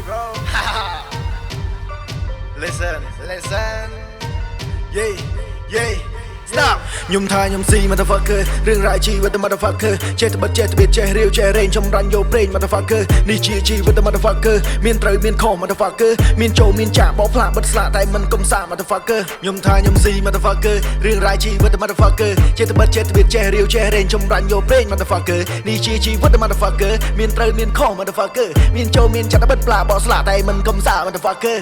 bro. Listen, yeah. Stop. ខ្ញុំថាខ្ញុំស៊ី motherfucker រឿងរ៉ាវជីវិត motherfucker ចេះតែបិទចេះតែបៀតចេះរាវចេះរែងចំរាញ់យកប្រេង motherfucker នេះជាជីវិត motherfucker មានត្រូវមានខុស motherfucker មានចូលមានចាក់បោកផ្លាកបិទស្លាកតែមិនកំសា motherfucker ខ្ញុំថាខ្ញុំស៊ី motherfucker រឿងរ៉ាវជីវិត motherfucker ចេះតែបិទចេះតែបៀតចេះរាវចេះរែងចំរាញ់យកប្រេង motherfucker នេះជាជីវិត motherfucker មានត្រូវមានខុស motherfucker មានចូលមានចាក់បិទផ្លាកបោកស្លាកតែមិនកំសា motherfucker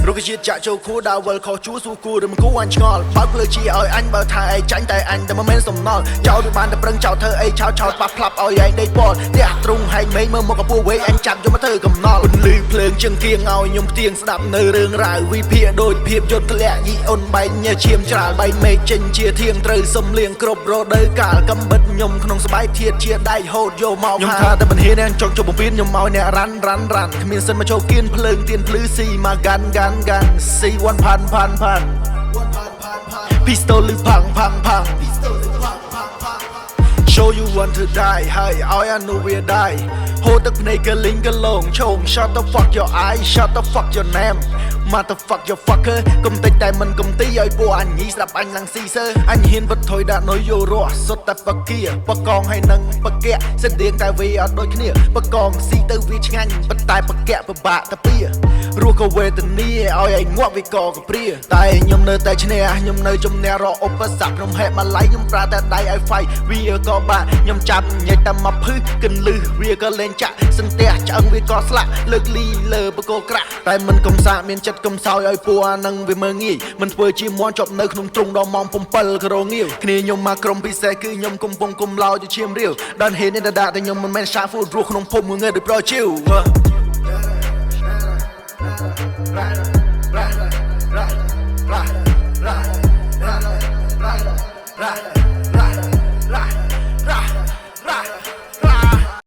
រុក្ខជាតិចាក់ចូលគួរដើរវិលខុសជួសួរគួររំគួរអញឆ្ងល់បើកភ្លើជាឲ្យអញបើថាឯងចាញ់តែអញតែមិនមែនសំណល់ចោលវាបានតែប្រឹងចោលធ្វើអីឆោតប៉ះផ្លាប់ឲ្យឯងដេកពណ៌ផ្ទះទ្រុងហែងមេឃមើលមកកពស់វែងអញចាប់យកមកធ្វើកំណល់ពន្លឺភ្លើងជើងគៀងឲ្យខ្ញុំផ្ទៀងស្ដាប់នៅរឿងរ៉ាវវិភាគដូចភាពយន្តធ្លាក់យីអូនបែកញើឈាមច្រាលបែកមេឃចេញជាធៀងត្រូវសំលៀងគ្រប់រដូវកាលកំបិតខ្ញុំក្នុងស្បែកធាតជាដៃហូតយកមកខ្ញុំថាតែមិនហ៊ានអ្នកចង់ជប់បំពេញខ្ញុំឲ្យអ្នករ៉ាន់គ្មានសិនមកចូលគៀនភ្លើងទៀនភ្លឺស៊ីមកកាន់ស៊ី1ផាន់Pistol ឬផាំង Show you want to die ហើយឲ្យអានោះវាdie ហូរទឹកភ្នែកកលិញកលងឈោង Shut the fuck your eye Shut the fuck your name Motherfuck your fucker កុំតិចតែមិនកុំទីឲ្យពួកអញញីស្ដាប់អញឡើងស៊ីសើអញហ៊ានបិទថយដាក់នុយយោរស់សុទ្ធតែបកាបកងហើយនឹងបកៈសិនរៀងតែវាអត់ដូចគ្នាបកងស៊ីទៅវាឆ្ងាញ់ប៉ុន្តែបកៈពិបាកតែពីរស់ក៏វេទនាឲ្យឯងងាប់វាក៏ព្រាតែខ្ញុំនៅតែឈ្នះខ្ញុំនៅជំនះរកឧបសគ្គខ្ញុំហេតុម៉ាឡៃខ្ញុំប្រើតែដៃឲ្យ fight វាក៏បាក់ខ្ញុំចាប់ញែកតែមកភឹសគិនលឹះវាក៏លេងចាក់សន្ទះឆ្អឹងវាក៏ស្លាក់លើកលីលើបកោក្រាក់តែមិនកំសាកមានចិត្តកំសោយឲ្យពួកអានឹងវាមើងងាយមិនធ្វើជាមន់ជាប់នៅក្នុងទ្រុងដល់ម៉ោង7ក្រងាវគ្នាខ្ញុំមកក្រុមពិសេសគឺខ្ញុំកំពុងគុំឡោទៅឈាមរាវដល់ហេតុនេះតែខ្ញុំមិនមែនសាហ្វូរស់ក្នុងភពមួយងើដូចប្រជីវRight.